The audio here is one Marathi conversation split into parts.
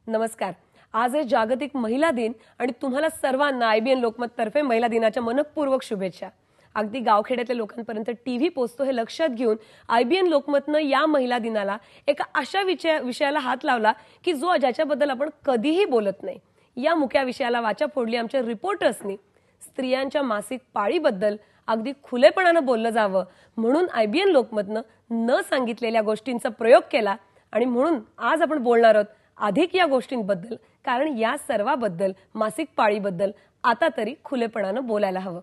नमस्कार. आज आहे जागतिक महिला दिन आणि तुम्हाला सर्वांना आयबीएन लोकमत तर्फे महिला दिनाच्या मनपूर्वक शुभेच्छा. अगदी गावखेड्यातल्या लोकांपर्यंत टीव्ही पोहोचतो हे लक्षात घेऊन आयबीएन लोकमतनं या महिला दिनाला एका अशा विषयाला हात लावला की जो ज्याच्याबद्दल आपण कधीही बोलत नाही. या मुख्य विषयाला वाचा फोडली आमच्या रिपोर्टर्सनी. स्त्रियांच्या मासिक पाळीबद्दल अगदी खुलेपणानं बोललं जावं म्हणून आयबीएन लोकमतनं न सांगितलेल्या गोष्टींचा प्रयोग केला आणि म्हणून आज आपण बोलणार आहोत अधिक या गोष्टींबद्दल, कारण या सर्वाबद्दल मासिक पाळीबद्दल आता तरी खुलेपणानं बोलायला हवं.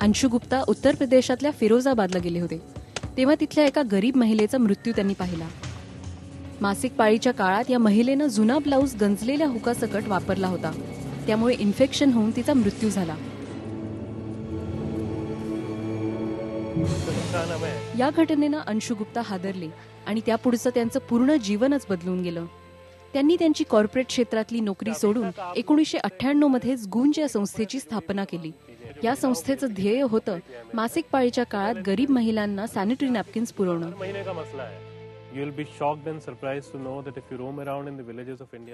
अंशु गुप्ता उत्तर प्रदेशातल्या फिरोजाबादला गेले होते. तेव्हा तिथल्या एका गरीब महिलेचा मृत्यू त्यांनी पाहिला. मासिक पाळीच्या काळात या महिलेनं जुना ब्लाऊज गंजलेल्या हुकासकट वापरला होता. त्यामुळे इन्फेक्शन होऊन तिचा मृत्यू झाला. या घटनेनं अंशु गुप्ता हादरले आणि त्यापुढचं त्यांचं पूर्ण जीवनच बदलून गेलं. त्यांनी त्यांची कॉर्पोरेट क्षेत्रातली नोकरी सोडून 1998 मध्येच गुंज या संस्थेची स्थापना केली. या संस्थेचं ध्येय होतं मासिक पाळीच्या काळात गरीब महिलांना सॅनिटरी नॅपकिन्स पुरवणं.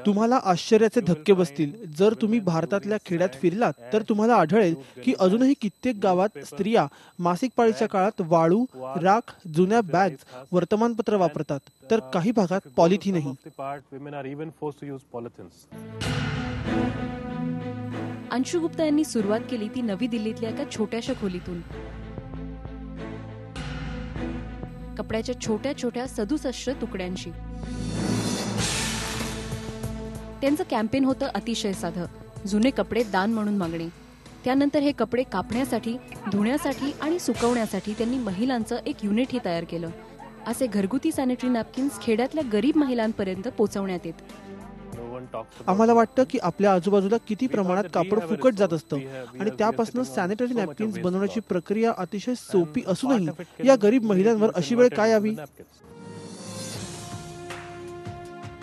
तुम्हाला आश्चर्याचे धक्के बसतील. जर तुम्ही भारतातल्या खेड्यात फिरलात तर तुम्हाला आढळेल की अजूनही कित्येक गावात स्त्रिया मासिक पाळीच्या काळात वाळू, राख, जुन्या बॅग्स, वर्तमानपत्र वापरतात, तर काही भागात पॉलिथिनही. अंशु गुप्ता यांनी सुरुवात केली ती नवी दिल्लीतल्या एका छोट्याशा खोलीतून. कपड्याच्या छोट्या छोट्या 67 तुकड्यांशी. त्यांचं कॅम्पेन होतं अतिशय साधं, जुने कपडे दान म्हणून मागणे. त्यानंतर हे कपडे कापण्यासाठी, धुण्यासाठी आणि सुकवण्यासाठी त्यांनी महिलांचं एक युनिटही तयार केलं. असे घरगुती सॅनिटरी नॅपकिन्स खेड्यातल्या गरीब महिलांपर्यंत पोहोचवण्यात येत. आम्हाला वाटतं की आपल्या आजूबाजूला किती प्रमाणात कापड फुकट जात असतं आणि त्यापासून सॅनिटरी नॅपकिन्स बनवण्याची प्रक्रिया अतिशय सोपी असूनही या गरीब महिलांवर अशी वेळ काय यावी.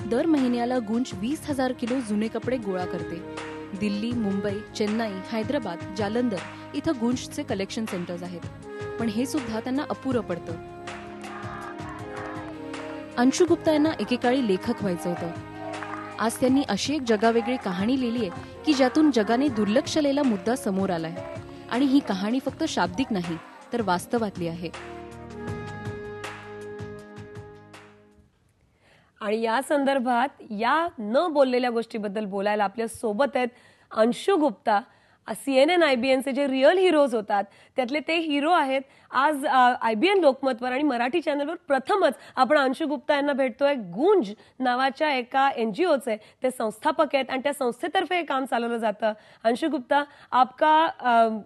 दर महिन्याला गुंज 20,000 किलो जुने कपडे गोळा करते. दिल्ली, मुंबई, चेन्नई, हैदराबाद, जालंधर इथं गुंजचे कलेक्शन सेंटर्स आहेत. पण हे सुद्धा त्यांना अपुरं पडतं. अंशु गुप्ता यांना एकेकाळी लेखक व्हायचं होतं. आज त्यांनी अशी एक जगावेगळी कहाणी लिहिली आहे की ज्यातून जगाने दुर्लक्षलेला मुद्दा समोर आलाय. आणि ही कहाणी फक्त शाब्दिक नाही तर वास्तवातली आहे. आणि या संदर्भात या न बोललेल्या गोष्टीबद्दल बोलायला आपल्या सोबत आहेत अंशु गुप्ता. CNN आयबीएनचे जे रिअल हिरोज होतात त्यातले ते हिरो आहेत. आज आयबीएन लोकमतवर आणि मराठी चॅनलवर प्रथमच आपण अंशु गुप्ता यांना भेटतोय. गुंज नावाच्या एका NGOचे ते संस्थापक आहेत आणि त्या संस्थेतर्फे हे काम चालवलं जातं. अंशु गुप्ता, आपका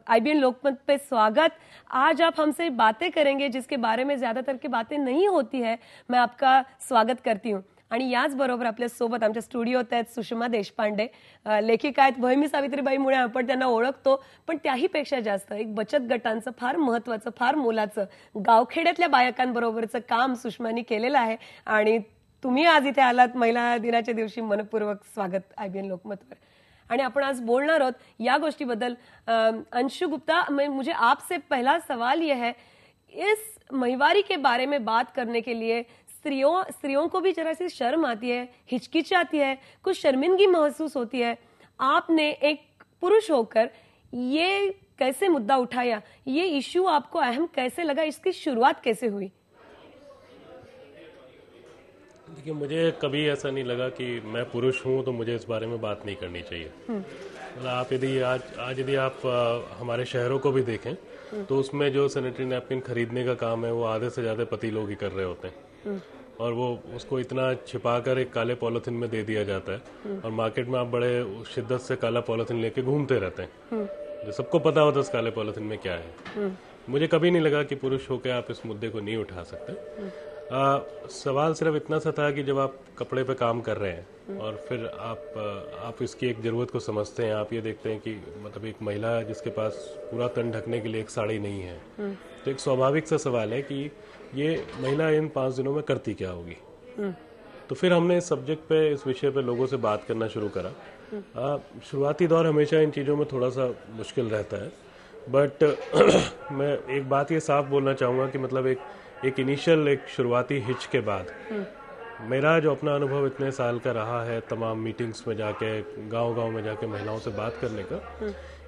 आईबीएन लोकमत पे स्वागत. आज आप हमसे बातें करेंगे जिसके बारे में ज्यादातर की बातें नहीं होती है. मैं आपका स्वागत करती हूँ. आणि याच बरोबर आपल्या सोबत आमच्या स्टुडिओत आहेत सुषमा देशपांडे, लेखिका आहेत. वहिमी सावित्रीबाई मुळे आपण त्यांना ओळखतो, पण त्याहीपेक्षा जास्त एक बचत गटांचं फार महत्वाचं, फार मोलाचं गावखेड्यातल्या बायकांबरोबरचं काम सुषमानी केलेलं आहे. आणि तुम्ही आज इथे आलात महिला दिनाच्या दिवशी. मनपूर्वक स्वागत आयबीएन लोकमतवर. आणि आपण आज बोलणार आहोत या गोष्टीबद्दल. अंशु गुप्ता, मुझे आपसे पहला सवाल यह है, इस महिवारी के बारे में बात करने के लिए स्त्रियों को भी जरा सी शर्म आती है, हिचकिचाती है, कुछ शर्मिंदगी महसूस होती है. आपने एक पुरुष होकर ये कैसे मुद्दा उठाया, ये इश्यू आपको अहम कैसे लगा, इसकी शुरुआत कैसे हुई? देखिए, मुझे कभी ऐसा नहीं लगा कि मैं पुरुष हूँ तो मुझे इस बारे में बात नहीं करनी चाहिए. मतलब आप यदि आज यदि आप हमारे शहरों को भी देखें तो उसमें जो सैनिटरी नैपकिन खरीदने का काम है वो आधे से ज्यादा पति लोग ही कर रहे होते हैं. और वो उसको इतना छिपाकर एक काले पॉलिथीन में दे दिया जाता है और मार्केट में आप बड़े शिद्दत से काला पॉलिथीन लेके घूमते रहते हैं. जो सबको पता होता है उस काले पॉलिथीन में क्या है. मुझे कभी नहीं लगा कि पुरुष होकर आप इस मुद्दे को नहीं उठा सकते. सवाल सिर्फ इतना सा था कि जब आप कपड़े पे काम कर रहे हैं और फिर आप इसकी एक ज़रूरत को समझते हैं. आप ये देखते हैं कि मतलब एक महिला जिसके पास पूरा तन ढकने के लिए एक साड़ी नहीं है, तो एक स्वाभाविक सा सवाल है कि ये महिला इन 5 दिनों में करती क्या होगी. तो फिर हमने इस सब्जेक्ट पे, इस विषय पे लोगों से बात करना शुरू करा। शुरुआती दौर हमेशा इन चीज़ों में थोड़ा सा मुश्किल रहता है, बट मैं एक बात ये साफ बोलना चाहूँगा कि मतलब एक इनिशियल, एक शुरुआती हिच के बाद मेरा जो अपना अनुभव इतने साल का रहा है, तमाम मीटिंग्स में जाके, गांव-गांव में जाके महिलाओं से बात करने का,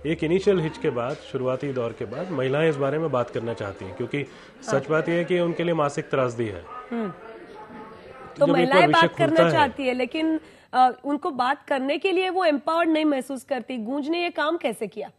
एक इनिशियल हिच के बाद, शुरुआती दौर के बाद महिलाएं इस बारे में बात करना चाहती हैं, क्योंकि सच बात यह है कि उनके लिए मासिक त्रासदी है। तो महिलाएं बात करना चाहती है, लेकिन उनको बात करने के लिए वो एम्पावर्ड नहीं महसूस करती। गूंज ने ये काम कैसे किया?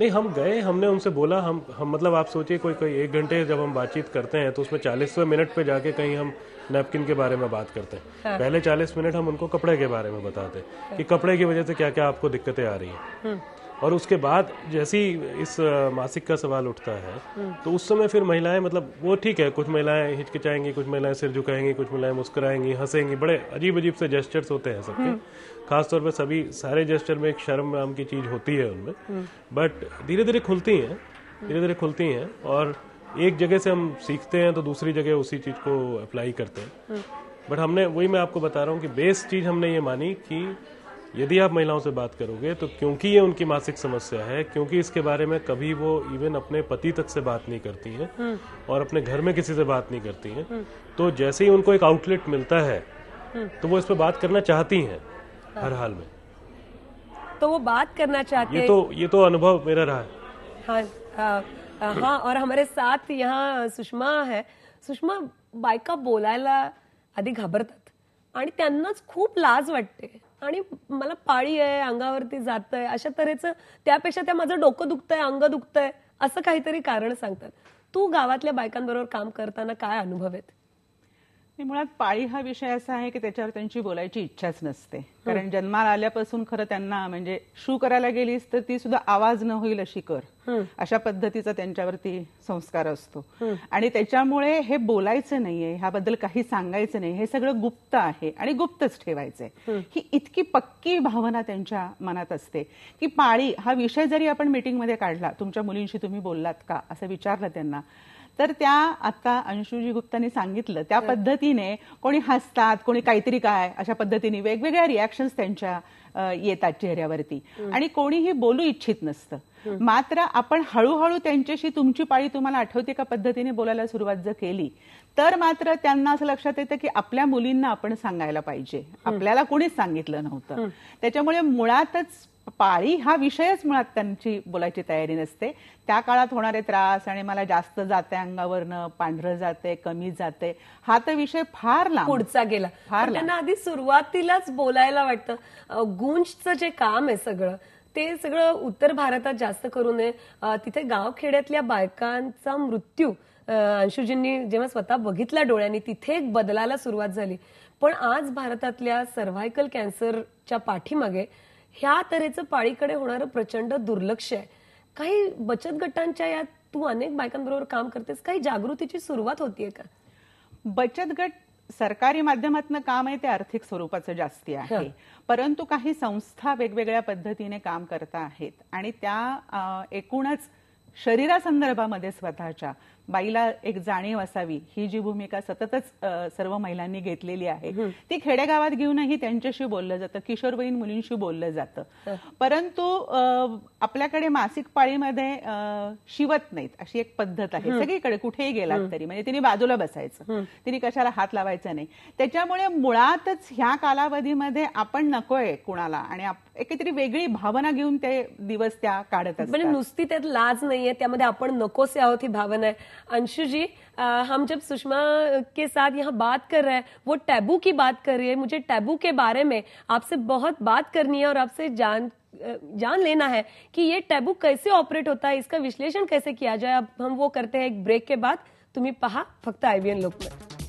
नहीं, हम गए, हमने उनसे बोला, हम मतलब आप सोचिए कोई 1 घंटे जब हम बातचीत करते हैं तो उसमें 40वें मिनट पे जाके कहीं हम नैपकिन के बारे में बात करते हैं। पहले 40 मिनट हम उनको कपड़े के बारे में बताते हैं कि कपड़े की वजह से क्या क्या आपको दिक्कतें आ रही हैं। और उसके बाद जैसे ही इस मासिक का सवाल उठता है तो उस समय फिर महिलाएं, मतलब वो ठीक है, कुछ महिलाएं हिचकिचाएंगी, कुछ महिलाएं सिर झुकाएंगी, कुछ महिलाएं मुस्कुराएंगी, हंसेंगी, बड़े अजीब अजीब से जेस्चर्स होते हैं सबके। खासतौर पे सभी सारे जेस्चर में एक शर्म नाम की चीज होती है उनमें, बट धीरे धीरे खुलती हैं और एक जगह से हम सीखते हैं तो दूसरी जगह उसी चीज को अप्लाई करते हैं। बट हमने, वही मैं आपको बता रहा हूँ कि बेस चीज हमने ये मानी कि यदि आप महिलाओं से बात करोगे तो क्योंकि ये उनकी मासिक समस्या है, क्योंकि इसके बारे में कभी वो इवन अपने पति तक से बात नहीं करती हैं और अपने घर में किसी से बात नहीं करती हैं, तो जैसे ही उनको एक आउटलेट मिलता है तो वो इस पर बात करना चाहती हैं हर हाल में। तो वो बात करना चाहते हैं। ये तो अनुभव मेरा रहा है। हाँ, और हमारे साथ यहाँ सुषमा है। सुषमा, बायका बोलायला आधी घाबरतात आणि त्यांनाच खूप लाज वाटते आणि मला पाळी आहे, अंगावरती जातंय, अशा तऱ्हेचं, त्यापेक्षा त्या माझं डोकं दुखतंय, अंग दुखतंय, असं काहीतरी कारण सांगतात। तू गावातल्या बायकांबरोबर काम करताना काय अनुभव आहेत? मुळात पाळी हा विषय असा आहे की त्याच्यावर त्यांची बोलायची इच्छाच नसते, कारण जन्माला आल्यापासून खरं त्यांना म्हणजे शू करायला गेलीस तर ती सुद्धा आवाज न होईल अशी कर, अशा पद्धतीचा त्यांच्यावरती संस्कार असतो आणि त्याच्यामुळे हे बोलायचं नाहीये, ह्याबद्दल काही सांगायचं नाही, हे सगळं गुप्त आहे आणि गुप्तच ठेवायचंय, ही इतकी पक्की भावना त्यांच्या मनात असते की पाळी हा विषय जरी आपण मीटिंगमध्ये काढला, तुमच्या मुलींशी तुम्ही बोललात का असं विचारलं त्यांना, तर त्या आता अंशुजी गुप्तांनी सांगितलं त्या पद्धतीने कोणी हसतात, कोणी काहीतरी काय, अशा पद्धतीने वेगवेगळ्या रिॲक्शन्स त्यांच्या येतात चेहऱ्यावरती आणि कोणीही बोलू इच्छित नसतं। मात्र आपण हळूहळू त्यांच्याशी तुमची पाळी तुम्हाला आठवते का पद्धतीने बोलायला सुरुवात जर केली तर मात्र त्यांना असं लक्षात येतं की आपल्या मुलींना आपण सांगायला पाहिजे, आपल्याला कोणीच सांगितलं नव्हतं। त्याच्यामुळे मुळातच पाळी हा विषयच मुळात त्यांची बोलायची तयारी नसते। त्या काळात होणारे त्रास आणि मला जास्त जाते अंगावरनं, पांढरं जाते, कमी जाते, हा तर विषय फार लांब पुढचा गेला। त्यांना आधी सुरुवातीलाच बोलायला वाटतं। गूंजचं जे काम आहे सगळं, ते सगळं उत्तर भारतात जास्त करू नये। तिथे गावखेड्यातल्या बायकांचा मृत्यू अंशुजींनी जेव्हा स्वतः बघितला डोळ्यांनी, तिथे एक बदलाला सुरुवात झाली। पण आज भारतातल्या सर्व्हायकल कॅन्सरच्या पाठीमागे ह्या तऱ्हेचं पाळीकडे होणारं प्रचंड दुर्लक्ष आहे। काही बचत गटांच्या, यात तू अनेक बायकांबरोबर काम करतेस, काही जागृतीची सुरुवात होतीये का? बचत गट सरकारी माध्यमातून काम आहे ते आर्थिक स्वरूपाचं जास्ती आहे, परंतु काही संस्था वेगवेगळ्या पद्धतीने काम करता आहेत आणि त्या एकूणच शरीरासंदर्भामध्ये स्वतःच्या बाईला एक जाणीव असावी ही जी भूमिका सततच सर्व महिलांनी घेतलेली आहे ती खेडेगावात घेऊनही त्यांच्याशी बोललं जातं, किशोरवयीन मुलींशी बोललं जातं, परंतु आपल्याकडे मासिक पाळीमध्ये शिवत नाहीत अशी एक पद्धत आहे सगळीकडे, कुठेही गेलात तरी, म्हणजे तिने बाजूला बसायचं, तिने कशाला हात लावायचा नाही। त्याच्यामुळे मुळातच ह्या कालावधीमध्ये आपण नकोय कुणाला आणि एकतरी वेगळी भावना घेऊन ते दिवस त्या काढत असतात। म्हणजे नुसती त्यात लाज नाहीये, त्यामध्ये आपण नकोसे आहोत ही भावना आहे। अंशु जी, हम जब सुषमा के साथ यहाँ बात कर रहे हैं, वो टैबू की बात कर रही है। मुझे टैबू के बारे में आपसे बहुत बात करनी है और आपसे जान लेना है कि ये टैबू कैसे ऑपरेट होता है, इसका विश्लेषण कैसे किया जाए। अब हम वो करते हैं एक ब्रेक के बाद। तुम्ही पहा फक्त IVN लोकमत।